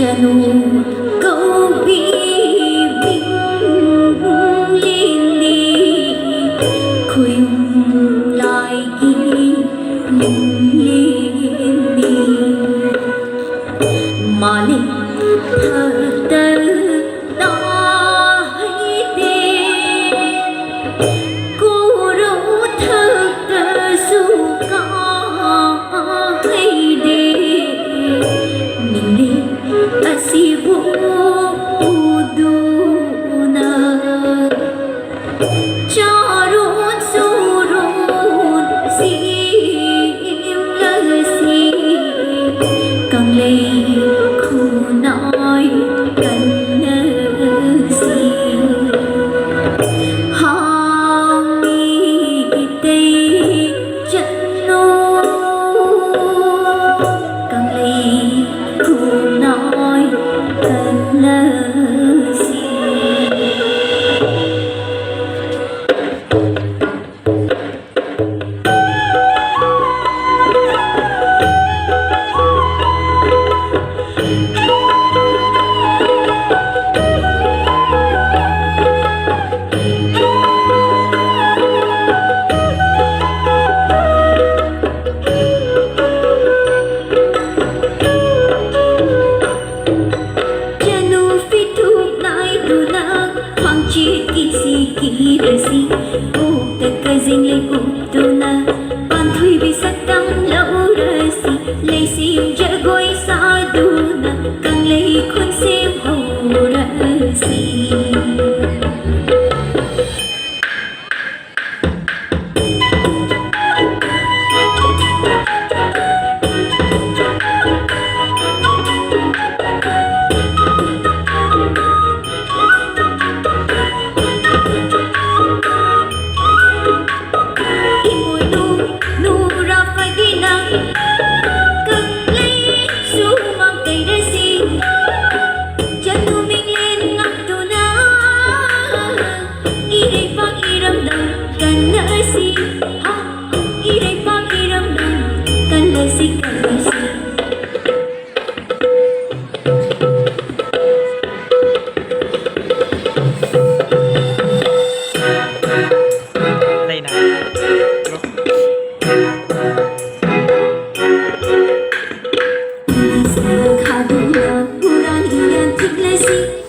chanu câu bi bình liên ly khuyên lại kỳ liên ly mà linh thơ tơ đó hay tê cô rủ thơ tơ su có hay đê mình đi asibu uduna charun surun sim lasi càng lê khu nói cần gì hang mi tây chân nô càng lê khu nói cần gì kỳ resi u ta ka jing le u tu na pan thui bi sakang lau rasi le sim ja goi sa du na kang le khun sim ho rasi Khadula purani yan tigla si